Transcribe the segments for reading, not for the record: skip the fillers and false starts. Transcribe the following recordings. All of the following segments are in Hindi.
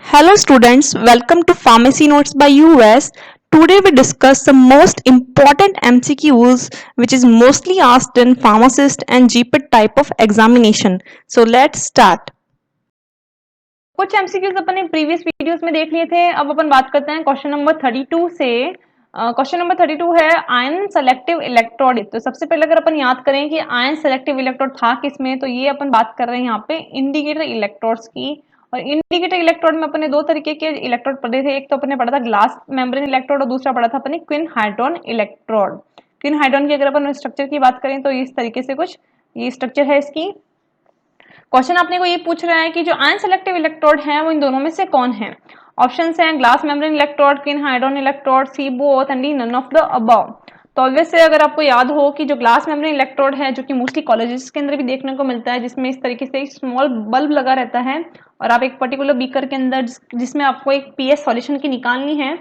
Hello students, welcome to Pharmacy Notes by US. Today we discuss the most important MCQs which is mostly asked in pharmacist and GPET type of examination. So let's start. कुछ एमसीक्यूज अपने प्रीवियस वीडियोस में देख लिए थे। अब अपन बात करते हैं क्वेश्चन नंबर 32 से। क्वेश्चन नंबर 32 है आयन सेलेक्टिव इलेक्ट्रोड। तो सबसे पहले अगर अपन याद करें कि आयन सेलेक्टिव इलेक्ट्रोड था किसमें, तो ये अपन बात कर रहे हैं यहाँ पे इंडिकेटर इलेक्ट्रोड्स की। और इंडिकेटर इलेक्ट्रोड में अपने दो तरीके के इलेक्ट्रोड पढ़े थे। एक तो अपने पढ़ा था ग्लास मेम्ब्रेन इलेक्ट्रोड और दूसरा पढ़ा था अपने क्विन हाइड्रोन इलेक्ट्रोड। क्विन हाइड्रोन की अगर अपन स्ट्रक्चर की बात करें तो इस तरीके से कुछ ये स्ट्रक्चर है इसकी। क्वेश्चन अपने को ये पूछ रहा है कि जो आयन सेलेक्टिव इलेक्ट्रोड है वो इन दोनों में से कौन है। ऑप्शंस हैं glass membrane electrode, quinhydrone electrode, C both and D none of the above. तो ऑब्वियस से अगर आपको याद हो कि जो ग्लास मेम्ब्रेन इलेक्ट्रोड है जो कि मोस्टली कॉलेजेस के अंदर भी देखने को मिलता है, जिसमें इस तरीके से एक स्मॉल बल्ब लगा रहता है और आप एक पर्टिकुलर बीकर के अंदर जिसमें आपको एक पीएच सॉल्यूशन की निकालनी है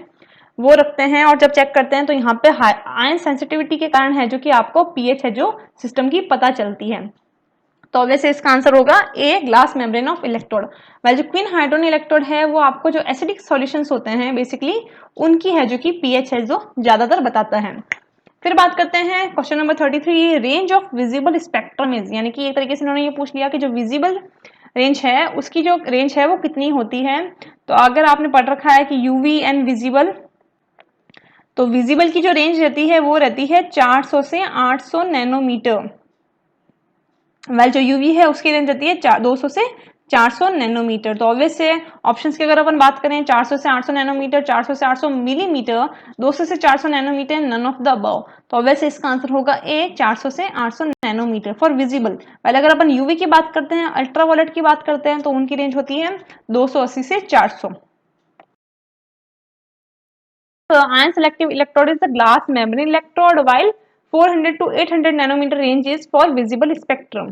वो रखते हैं और जब चेक करते हैं तो यहाँ पे आयन सेंसिटिविटी के कारण है जो कि आपको पीएच है जो सिस्टम की पता चलती है। तो वैसे इसका आंसर होगा a glass membrane of electrode. Well जो क्विन हाइड्रोन इलेक्ट्रोड है वो आपको जो एसिडिक सॉल्यूशंस होते हैं बेसिकली उनकी है जो कि पीएच है जो ज्यादातर बताता है। फिर बात करते हैं question number 33 range of visible spectrum is, यानी कि एक तरीके से उन्होंने ये पूछ लिया कि जो विजिबल रेंज है उसकी जो रेंज है वो कितनी होती है। तो अगर आपने पढ़ रखा है कि यूवी एंड विजिबल, तो विजिबल की जो रेंज रहती है वो रहती है 400 से 800 नैनोमीटर। वेल जो यूवी है उसकी रेंज रहती है 200 से 400 नैनोमीटर। तो ऑब्वियस से ऑप्शंस की अगर अपन बात करें 400 से 800 नैनोमीटर, 400 से 800 मिलीमीटर, 200 से 400 nanometre, none of the above. तो ऑब्वियस इसका आंसर होगा ए 400 से 800 नैनोमीटर फॉर विजिबल। पहले अगर अपन यूवी की बात करते हैं, अल्ट्रावायलेट की बात करते हैं तो उनकी रेंज होती है 280 से 400। Ion selective electrode is the glass membrane electrode, while 400 to 800 nanometer range is for visible spectrum.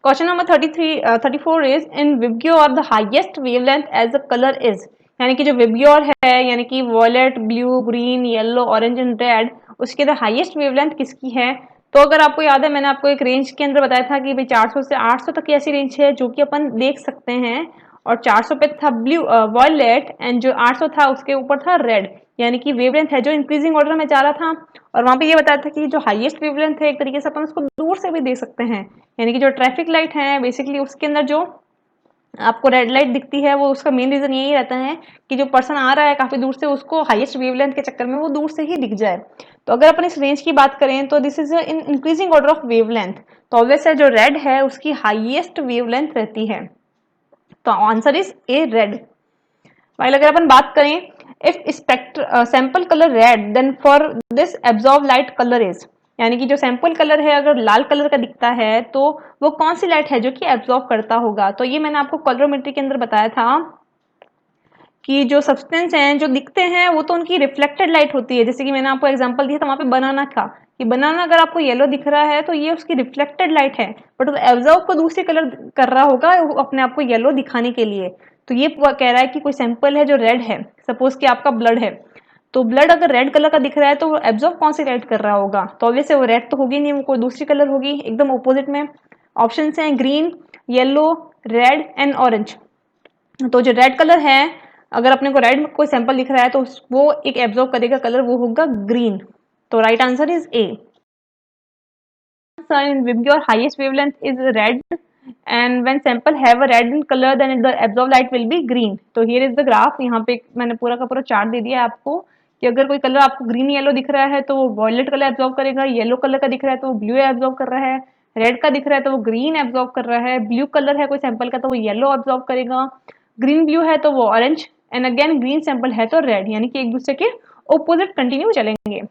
Question number 34 is in VIBGYOR the highest wavelength as a colour is, यानी कि जो विब्ग्योर है यानी कि violet, blue, green, yellow, orange and red, उसके द हाईएस्ट वेवलेंथ किसकी है। तो अगर आपको याद है मैंने आपको एक रेंज के अंदर बताया था कि भाई 400 से 800 तक की ऐसी रेंज है जो कि अपन देख सकते हैं। और 400 पे था ब्लू वॉयलेट एंड जो 800 था उसके ऊपर था रेड, यानी कि वेवलेंथ है जो इंक्रीजिंग ऑर्डर में जा रहा था। और वहां पे ये बताया था कि जो हाईएस्ट वेवलेंथ है एक तरीके से अपन उसको दूर से भी दे सकते हैं, यानी कि जो ट्रैफिक लाइट है बेसिकली उसके अंदर जो आपको रेड लाइट दिखती है वो उसका मेन रीजन यही रहता है कि जो पर्सन आ रहा है काफी दूर से उसको हाईएस्ट वेवलेंथ के चक्कर में वो दूर से ही दिख जाए। तो अगर अपन इस रेंज की बात करें तो this is in increasing order of wavelength. तो ऑब्वियस है जो रेड है उसकी हाईएस्ट वेवलेंथ रहती है। तो answer is a red. While अगर अपन बात करें if spectra sample colour red then for this absorb light colour is, यानी कि जो सैंपल कलर है अगर लाल कलर का दिखता है तो वो कौन सी लाइट है जो कि एब्जॉर्ब करता होगा। तो ये मैंने आपको कलरोमेट्री के अंदर बताया था कि जो सब्सटेंस हैं जो दिखते हैं वो तो उनकी रिफ्लेक्टेड लाइट होती है। जैसे कि मैंने आपको एग्जांपल दिया था वहां पे बनाना का, कि बनाना अगर आपको येलो दिख रहा है तो ये उसकी रिफ्लेक्टेड लाइट है, बट वो एब्जॉर्ब को दूसरी कलर कर रहा होगा अपने आप को येलो दिखाने के लिए। तो ये कह रहा है कि कोई सैंपल है जो रेड है, सपोज कि आपका ब्लड है, तो ब्लड अगर रेड कलर का दिख रहा है तो वो एब्जॉर्ब कौन सी लाइट कर रहा होगा। तो ऑब्वियसली वो रेड तो होगी नहीं, वो कोई दूसरी कलर होगी एकदम ऑपोजिट में। ऑप्शन हैं green, yellow, red and orange. तो जो रेड कलर है अगर अपने को रेड कोई सैंपल दिख रहा है तो वो एक एब्जॉर्ब करेगा कलर, वो होगा ग्रीन। तो right answer is A. In your highest wavelength is red, and when sample have a red in color then the absorbed light will be green. तो here is the graph, यहाँ पे मैंने पूरा का पूरा चार्ट दे दिया है आपको कि अगर कोई कलर आपको ग्रीन येलो दिख रहा है तो वो वॉयलेट कलर एब्जॉर्ब करेगा, येलो कलर का दिख रहा है तो वो ब्लू एब्जॉर्ब कर रहा है, रेड का दिख रहा है तो वो ग्रीन एब्जॉर्ब कर रहा है, ब्लू कलर है कोई सैंपल का तो वो येलो एब्जॉर्ब करेगा, ग्रीन ब्लू है तो वो orange, and again green sample है तो रेड, यानी कि एक दूसरे के ऑपोजिट कंटिन्यू चलेंगे।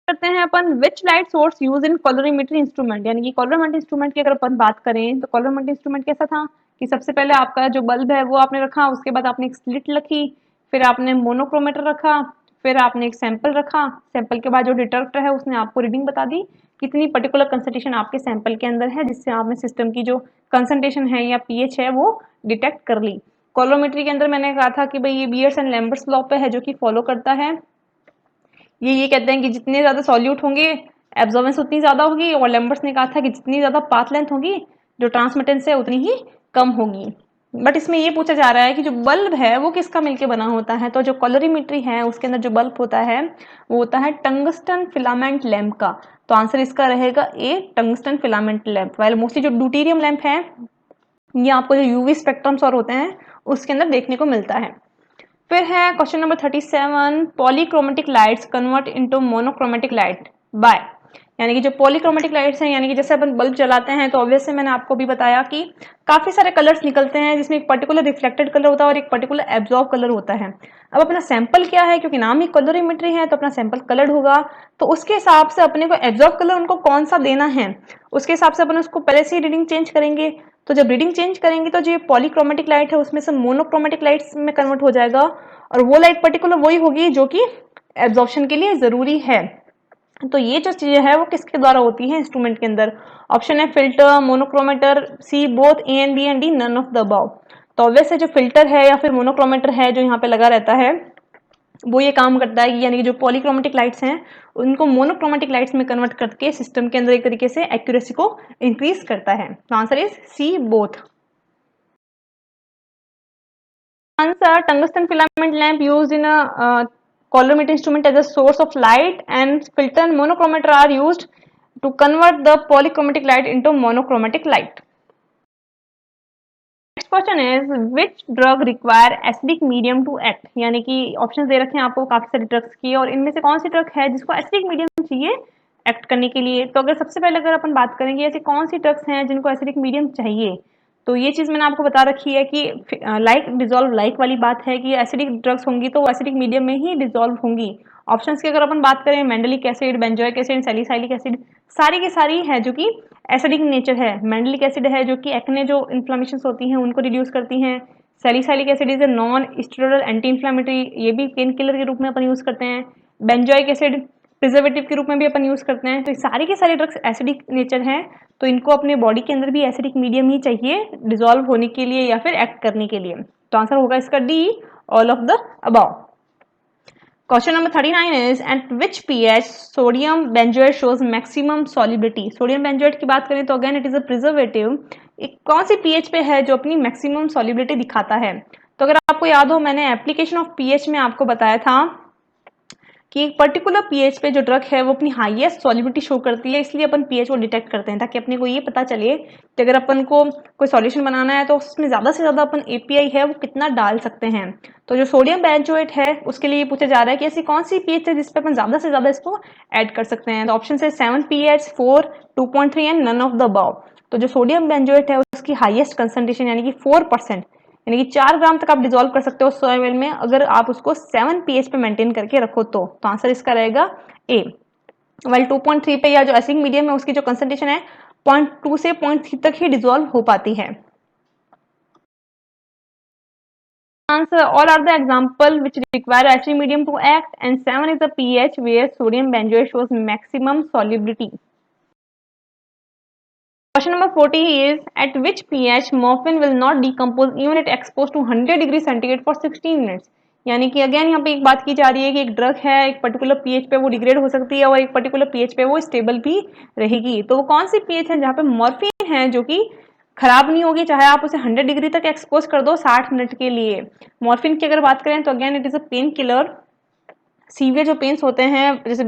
करते हैं अपन which light source use in colorimetry instrument, यानी कि कॉलरीमेट्री इंस्ट्रूमेंट की अगर अपन बात करें तो कॉलरीमेट्री इंस्ट्रूमेंट कैसा था कि सबसे पहले आपका जो बल्ब है वो आपने रखा, उसके बाद आपने एक स्लिट रखी, फिर आपने मोनोक्रोमेटर रखा, फिर आपने एक सैंपल रखा, सैंपल के बाद जो डिटेक्टर है उसने आपको रीडिंग बता दी कितनी पर्टिकुलर कंसंट्रेशन आपके सैंपल के अंदर है, जिससे आपने सिस्टम की जो कंसंट्रेशन है या पीएच है वो डिटेक्ट कर ली। कॉलोमेट्री के अंदर मैंने कहा था कि भाई ये बियर्स एंड लैम्बर्ट्स लॉ पे है जो कि फॉलो करता है। ये कहते हैं कि जितने ज्यादा सॉल्यूट होंगे एब्जॉर्बेंस उतनी ज्यादा होगी, और लैम्बर्ट्स ने कहा था कि जितनी ज्यादा पाथ लेंथ होगी जो ट्रांसमिटेंस है उतनी ही कम होगी। बट इसमें ये पूछा जा रहा है कि जो बल्ब है वो किसका मिलके बना होता है, तो जो कलरीमेट्री है उसके अंदर जो बल्ब होता है वो होता है टंगस्टन फिलामेंट लैंप का। तो आंसर इसका रहेगा A, tungsten filament lamp. While mostly जो ड्यूटेरियम लैंप है ये आपको जो यूवी स्पेक्ट्रम्स और होते हैं उसके अंदर देखने को मिलता है। फिर है question number 37, polychromatic lights convert into monochromatic light by, यानी कि जो पॉलीक्रोमेटिक लाइट्स हैं, यानी कि जैसे अपन बल्ब जलाते हैं तो ऑब्वियसली मैंने आपको भी बताया कि काफी सारे कलर्स निकलते हैं जिसमें एक पर्टिकुलर रिफ्लेक्टेड कलर होता है और एक पर्टिकुलर एब्जॉर्ब कलर होता है। अब अपना सैंपल क्या है, क्योंकि नाम ही कलरीमेट्री है तो अपना सैंपल कलर्ड होगा, तो उसके हिसाब से अपने को एब्जॉर्ब कलर उनको कौन सा देना है उसके हिसाब से अपन उसको पहले से ही रीडिंग चेंज करेंगे। तो जब रीडिंग चेंज करेंगे तो जो ये पॉलीक्रोमेटिक लाइट है उसमें से मोनोक्रोमेटिक लाइट्स में कन्वर्ट हो जाएगा और वो लाइट पर्टिकुलर वही होगी जो कि एब्जॉर्प्शन के लिए जरूरी है। तो ये जो चीजें है वो किसके द्वारा होती है इंस्ट्रूमेंट के अंदर। ऑप्शन है filter, monochromator, C both A and B and D none of the above. तो ऑब्वियसली जो फिल्टर है या फिर मोनोक्रोमेटर है जो यहाँ पे लगा रहता है वो ये काम करता है कि यानी कि जो पॉलीक्रोमेटिक लाइट्स हैं उनको मोनोक्रोमेटिक लाइट्स में कन्वर्ट करके सिस्टम के अंदर एक तरीके से एक्यूरेसी को इंक्रीज करता है। तो answer is C both. Answer, tungsten filament lamp used in a colorimeter instrument as a source of light, and filter and monochromator are used to convert the polychromatic light into monochromatic light. Next question is which drug require acidic medium to act, यानी कि ऑप्शंस दे रखे हैं आपको काफी सारे ड्रग्स की और इनमें से कौन सी ड्रग है जिसको एसिडिक मीडियम चाहिए एक्ट करने के लिए। तो अगर सबसे पहले अगर अपन बात करेंगे ऐसी कौन सी ड्रग्स हैं जिनको एसिडिक मीडियम चाहिए, तो ये चीज मैंने आपको बता रखी है कि लाइक डिजोल्व लाइक वाली बात है कि एसिडिक ड्रग्स होंगी तो वो एसिडिक मीडियम में ही डिजोल्व होंगी। ऑप्शंस की अगर अपन बात करें mandelic acid, benzoic acid, salicylic acid, सारी की सारी है जो कि एसिडिक नेचर है। मेंडेलिक एसिड है जो कि एक्ने जो इन्फ्लेमेशन होती हैं उनको रिड्यूस करती हैं। Salicylic acid is a non steroidal anti inflammatory, ये भी पेन किलर के रूप में अपन यूज करते हैं। बेंजोइक एसिड प्रिजर्वेटिव के रूप में भी अपन यूज करते हैं। तो सारी के सारे ड्रग्स एसिडिक नेचर हैं तो इनको अपने बॉडी के अंदर भी एसिडिक मीडियम ही चाहिए डिजोल्व होने के लिए या फिर एक्ट करने के लिए। तो आंसर होगा इसका D, all of the above. Question number 39 is at which pH sodium benzoate shows maximum solubility। Sodium benzoate की बात करें तो again it is a preservative, एक कौन सी पीएच पे है जो अपनी मैक्सिमम सॉल्युबिलिटी दिखाता है। तो अगर आपको याद हो मैंने एप्लीकेशन ऑफ पीएच में आपको बताया था कि एक पर्टिकुलर पीएच पे जो ड्रग है वो अपनी हाईएस्ट सॉल्युबिलिटी शो करती है, इसलिए अपन पीएच को डिटेक्ट करते हैं ताकि अपने को ये पता चले कि अगर अपन को कोई सॉल्यूशन बनाना है तो उसमें ज्यादा से ज्यादा अपन एपीआई है वो कितना डाल सकते हैं। तो जो सोडियम बेंजोएट है उसके लिए पूछा जा रहा है कि ऐसी कौन सी पीएच है जिसपे अपन ज्यादा से ज्यादा इसको ऐड कर सकते हैं। तो ऑप्शन है 7 pH, 4, 2.3 and none of the above. तो जो सोडियम बेंजोएट है उसकी हाईएस्ट कंसंट्रेशन यानी कि 4%, यानी कि 4 ग्राम तक आप डिजोल्व कर सकते हो सोयाबीन में अगर आप उसको 7 pH पे मेंटेन करके रखो तो आंसर इसका रहेगा ए। वेल 2.3 पे या जो एसिडिक मीडियम है उसकी जो कंसंट्रेशन है 0.2 से 0.3 तक ही डिजोल्व हो पाती है। Answer, all are the example which require acidic medium to act and 7 is the pH where sodium benzoate shows maximum solubility. Question number 40 is at which pH morphine will not decompose even at exposed to 100 degree centigrade for 16 minutes। यानी कि अगेन यहाँ पे एक बात की जा रही है कि एक ड्रग है एक पर्टिकुलर पीएच पे वो डिग्रेड हो सकती है और एक पर्टिकुलर पीएच पे वो स्टेबल भी रहेगी। तो वो कौन सी पीएच है जहाँ पे मॉर्फिन है जो कि खराब नहीं होगी चाहे आप उसे 100 डिग्री तक एक्सपोज कर दो 60 मिनट के लिए। मॉर्फिन की अगर बात करें तो again it is a pain killer, severe जो पेन्स होते हैं जैसे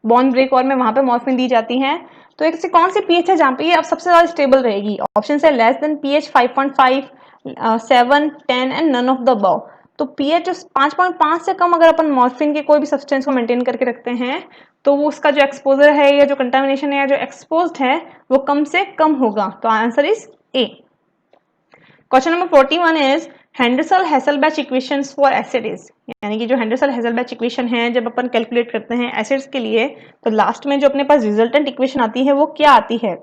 बॉन ब्रेक और में वहां पे मॉर्फिन दी जाती है। तो एक से कौन सी पीएच है जहाँ पे ये अब सबसे ज्यादा स्टेबल रहेगी। ऑप्शन है less than pH 5.5, 7, 10 and none of the above. तो पीएच जो 5.5 से कम अगर अपन मॉर्फिन के कोई भी सब्सटेंस को मेंटेन करके रखते हैं तो वो उसका जो एक्सपोजर है या जो कंटामिनेशन है या जो एक्सपोज्ड है वो कम से कम होगा। तो answer is A. Question number 41 is Henderson Hasselbalch equations for acids, यानी कि जो हेंडरसन हेसलबैच इक्वेशन है जब अपन कैलकुलेट करते हैं एसिड्स के लिए तो लास्ट में जो अपने पास रिजल्टेंट इक्वेशन आती है वो क्या आती है।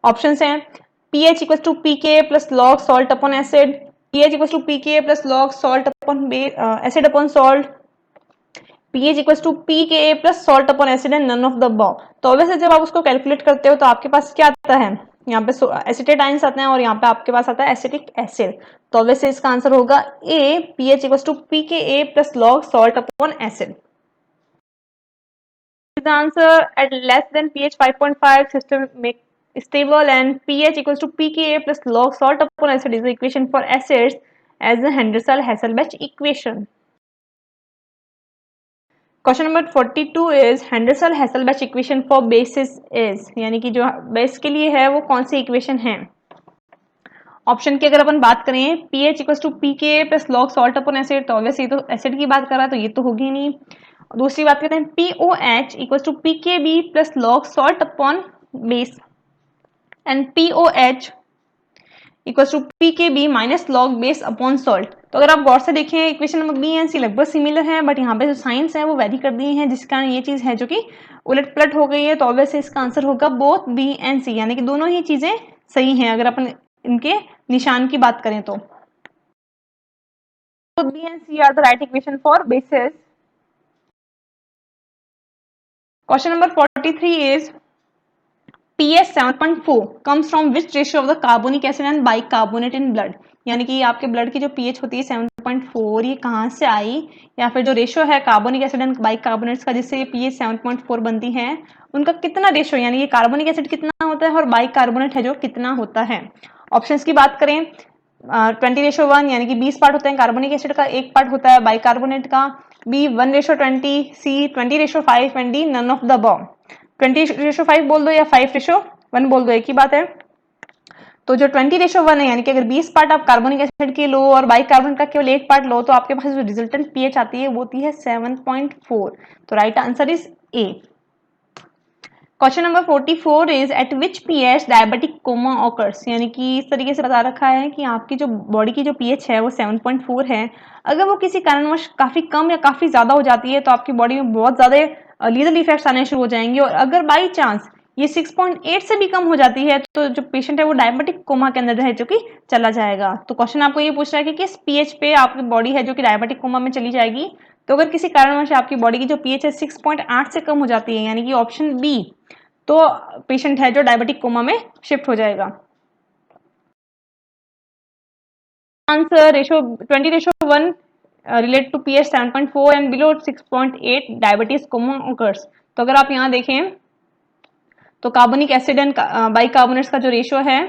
ऑप्शंस हैं pH equal to pK plus log salt upon acid, pH equal to pK plus log salt upon acid upon salt, pH equal to pKa plus salt upon acid and none of the above. तो ऑब्वियसली जब आप उसको कैलकुलेट करते हो तो आपके पास क्या आता है, यहाँ पे एसिटेट आयंस आते हैं और यहाँ पे आपके पास आता है एसिटिक एसिड। तो ऑब्वियसली इसका आंसर होगा A, pH equal to pKa plus log salt upon acid. The answer at less than pH 5.5 system make stable and pH equals to pKa plus log salt upon acid is the equation for acids as the Henderson-Hasselbalch equation. Question number 42 is Henderson-Hasselbalch equation for basis is, यानी कि जो बेस के लिए है वो कौन सी इक्वेशन है। ऑप्शन की अगर अपन बात करें pH equal to pKa plus log salt upon acid, तो ऑब्वियसली तो एसिड की बात कर रहा है तो ये तो होगी नहीं। दूसरी बात करते हैं POH equal to pKb plus log salt upon base and POH equal to pKb minus log base upon salt. तो अगर आप गौर से देखें equation number B and C लगभग सिमिलर है, बट यहाँ पे जो साइंस है वो वेरी कर दिए हैं, जिस कारण ये चीज है जो कि उलट पलट हो गई है। तो ऑब्वियसली इसका आंसर होगा बोथ बी एंड सी, यानी कि दोनों ही चीजें सही हैं अगर अपन इनके निशान की बात करें तो। Both B and C are the right equation for bases. Question number 43 is pH 7.4 comes from which ratio of the carbonic acid and bicarbonate in blood, यानी कि आपके ब्लड की जो pH होती है 7.4 ये कहाँ से आई, या फिर जो रेशियो है कार्बोनिक एसिड एंड बाइकार्बोनेट्स का जिससे ये pH 7.4 बनती है उनका कितना रेशियो, यानी ये कार्बोनिक एसिड कितना होता है और बाइकार्बोनेट है जो कितना होता है। ऑप्शंस की बात करें 20:1 यानी कि 20 पार्ट होते हैं कार्बोनिक एसिड का, 1 पार्ट होता है बाइकार्बोनेट का। B 1:20, C 20:5 and D none of the above. 20:5 बोल दो या 5:1 बोल दो, एक ही बात है। तो जो 20:1 है यानी कि अगर 20 पार्ट आप कार्बोनिक एसिड के लो और बाइकार्बोनेट का केवल 1 पार्ट लो तो आपके पास जो रिजल्टेंट पीएच आती है वो होती है 7.4। तो right answer is A. Question number 44 is at which pH diabetic coma occurs, यानी कि इस तरीके से बता रखा है कि आपकी जो बॉडी की जो पीएच है वो 7.4 है, अगर वो किसी कारणवश काफी कम या काफी ज्यादा हो जाती है तो आपकी बॉडी में बहुत ज्यादा लीथल इफेक्ट्स आने शुरू हो जाएंगे, और अगर बाई चांस ये 6.8 से भी कम हो जाती है तो जो पेशेंट है वो डायबिटिक कोमा के अंदर है जो कि चला जाएगा। तो क्वेश्चन आपको ये पूछ रहा है कि किस पीएच पे आपकी बॉडी है जो कि डायबिटिक कोमा में चली जाएगी। तो अगर किसी कारणवश आपकी बॉडी की जो पीएच है 6.8 से कम हो जाती है यानी कि ऑप्शन बी, तो पेशेंट है जो डायबिटिक कोमा में शिफ्ट हो जाएगा। Answer ratio 20:1 relate to pH 7.4 and below 6.8 diabetes coma occurs. तो अगर आप यहाँ देखें तो कार्बोनिक एसिड एंड बाइकार्बोनेट्स का जो रेशो है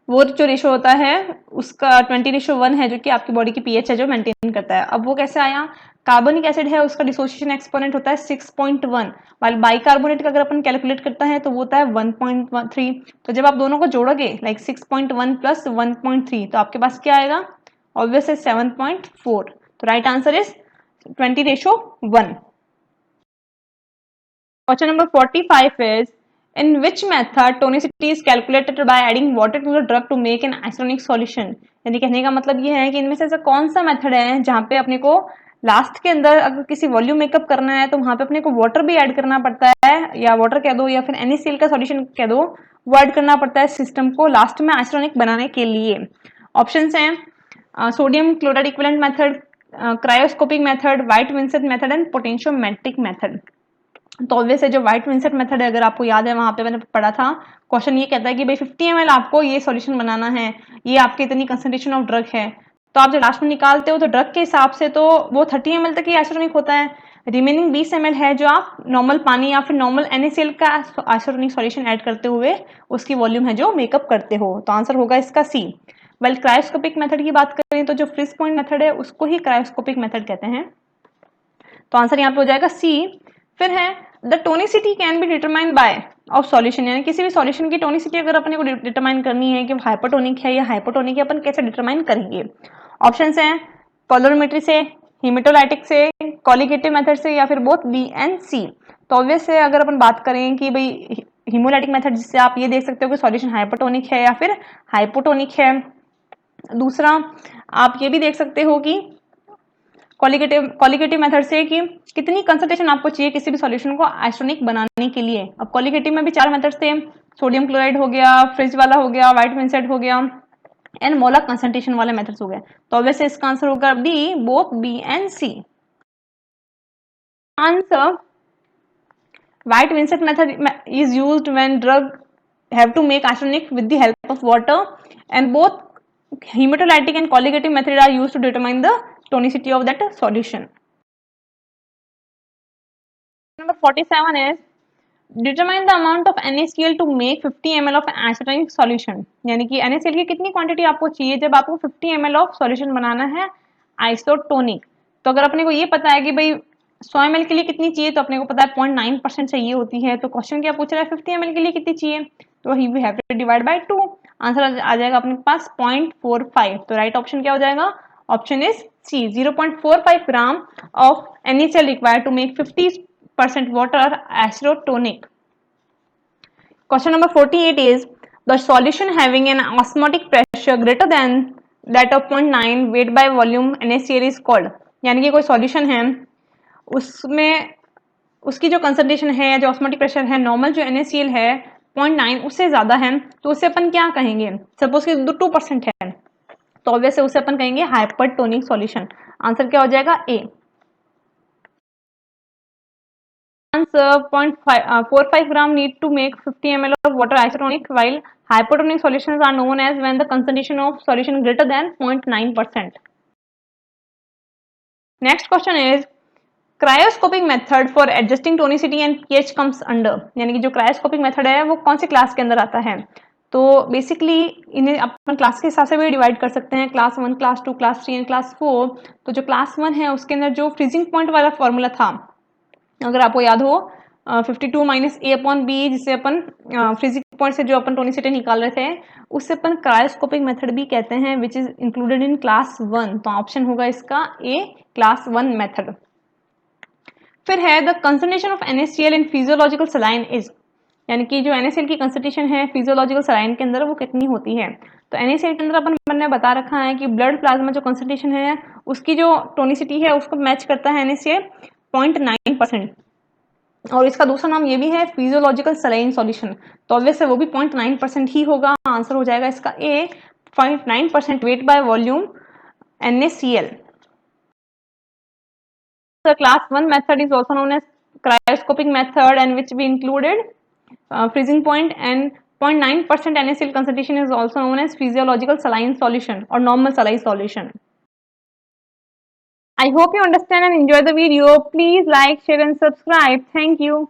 वो जो रेशो होता है उसका 20:1 है जो कि आपकी बॉडी की पीएच है जो मेंटेन करता है। अब वो कैसे आया, कार्बोनिक एसिड है उसका डिसोसिएशन एक्सपोनेंट होता है 6.1, वाइल बाइकार्बोनेट का अगर अपन कैलकुलेट करता है तो वो होता है 1.3। तो जब आप दोनों को जोड़ोगे लाइक 6.1 प्लस 1.3 तो आपके पास क्या आएगा, ऑब्वियसली 7.4। तो right answer is 20:1। Question number 45 is in which method tonicity is calculated by adding water to the drug to make an isonic solution, यानी कहने का मतलब ये है कि इनमें से ऐसा कौन सा मेथड है जहाँ पे अपने को लास्ट के अंदर अगर किसी वॉल्यूम मेकअप करना है तो वहां पे अपने को वाटर भी ऐड करना पड़ता है, या वाटर कह दो या फिर NaCl का सॉल्यूशन कह दो, वो ऐड करना पड़ता है सिस्टम को लास्ट में आइसोनिक बनाने के लिए। ऑप्शंस हैं sodium chloride equivalent method, cryoscopic method, white Vincent method and potentiometric method. तो ऑब्वियस है जो व्हाइट विंसेंट मेथड है, अगर आपको याद है वहां पे मैंने पढ़ा था क्वेश्चन ये कहता है कि भाई 50 ml आपको ये सॉल्यूशन बनाना है, ये आपकी इतनी कंसंट्रेशन ऑफ ड्रग है, तो आप जब लास्ट में निकालते हो तो ड्रग के हिसाब से तो वो 30 ml तक ही आइसोटोनिक होता है, रिमेनिंग 20 ml है जो आप नॉर्मल पानी या फिर नॉर्मल NaCl का आइसोटोनिक सॉल्यूशन ऐड करते हुए उसकी वॉल्यूम है जो मेकअप करते हो। तो आंसर होगा इसका सी। वेल क्रायोस्कोपिक मेथड की बात करें तो जो फ्रीज पॉइंट मेथड है उसको ही क्रायोस्कोपिक मेथड कहते हैं। तो आंसर यहाँ पे हो जाएगा सी। फिर है the tonicity can be determined by of solution, यानी किसी भी सॉल्यूशन की टोनिसिटी अगर अपने को डिटरमाइन करनी है कि हाइपोटोनिक है या हाइपोटोनिक है अपन कैसे डिटरमाइन करेंगे। ऑप्शंस हैं पोलरोमेट्री से, हिमेटोलाइटिक से, कॉलिगेटिव मेथड से, या फिर बोथ बी एंड सी। तो ऑब्वियस है अगर अपन बात करें कि भाई हिमोलाइटिक मेथड जिससे आप ये देख सकते हो कि सॉल्यूशन हाइपोटोनिक है या फिर हाइपोटोनिक है। दूसरा आप ये भी देख सकते हो कि कॉलिगेटिव मेथड से कि कितनी कंसंट्रेशन आपको चाहिए किसी भी सॉल्यूशन को आइसोनिक बनाने के लिए। अब कॉलिगेटिव में भी 4 मेथड्स थे, सोडियम क्लोराइड हो गया, फ्रिज वाला हो गया, व्हाइट विंसेंट हो गया एंड मोलर कंसंट्रेशन वाले मेथड्स हो गए। तो ऑब्वियसली इसका आंसर होगा D, both B and C. Answer White Vincent method is used when drug have to make isonic with the help of water, and both hematolytic and colligative method are used to determine the tonicity of that solution. Number 47 is determine the amount of NaCl to make 50 ml of isotonic solution, यानी कि NaCl की कितनी क्वांटिटी आपको चाहिए जब आपको 50 ml ऑफ सॉल्यूशन बनाना है आइसोटोनिक। तो अगर अपने को ये पता है कि भाई 100 ml के लिए कितनी चाहिए, तो अपने को पता है 0.9% चाहिए होती है। तो क्वेश्चन क्या पूछ रहा है, 50 ml के लिए कितनी चाहिए, तो ही we have to divide by 2। Answer आ जाएगा अपने पास 0.45। तो राइट ऑप्शन क्या हो जाएगा, option is C, 0.45 gram of NaCl required to make 50% water isotonic. Question number 48 is the solution having an osmotic pressure greater than that of 0.9 weight by volume NaCl is called, यानी कि कोई सॉल्यूशन है उसमें उसकी जो कंसंट्रेशन है, जो ऑस्मोटिक प्रेशर है, नॉर्मल जो NaCl है 0.9 उससे ज्यादा है, तो उसे अपन क्या कहेंगे। सपोज कि 2% है तो ऑब्वियसली उसे अपन कहेंगे हाइपरटोनिक सॉल्यूशन। आंसर क्या हो जाएगा, ए। 0.45 gram need to make 50 ml of water isotonic, while hypotonic solutions are known as when the concentration of solution greater than 0.9%. Next question is cryoscopic method for adjusting tonicity and pH comes under, यानी कि जो क्रायोस्कोपिक मेथड है वो कौन सी क्लास के अंदर आता है। तो बेसिकली इन्हें अपन क्लास के हिसाब से भी डिवाइड कर सकते हैं, class 1, class 2, class 3 and class 4। तो जो क्लास 1 है उसके अंदर जो फ्रीजिंग पॉइंट वाला फॉर्मूला था, अगर आपको याद हो 52 माइनस ए अपॉन बी, जिससे अपन फ्रीजिंग पॉइंट से जो अपन टोनिसिटी निकाल रहे थे उससे अपन क्रायोस्कोपिक मेथड भी कहते हैं, which is included in class 1। तो ऑप्शन होगा इसका ए, क्लास 1 मेथड। फिर है the concentration of NaCl in physiological saline is, यानी कि जो NaCl की कंसंट्रेशन है फिजियोलॉजिकल सलाइन के अंदर वो कितनी होती है। तो NaCl के अंदर अपन ने बता रखा है कि ब्लड प्लाज्मा जो कंसंट्रेशन है उसकी जो टोनिसिटी है उसको मैच करता है NaCl 0.9%, और इसका दूसरा नाम ये भी है फिजियोलॉजिकल सलाइन सॉल्यूशन। तो ऑब्वियसली वो भी 0.9% ही होगा। आंसर हो जाएगा इसका ए, 0.9% weight by volume NaCl। The class 1 method is also known as cryoscopic method, and which we included freezing point, and 0.9% NaCl concentration is also known as physiological saline solution or normal saline solution. I hope you understand and enjoy the video. Please like, share and subscribe. Thank you.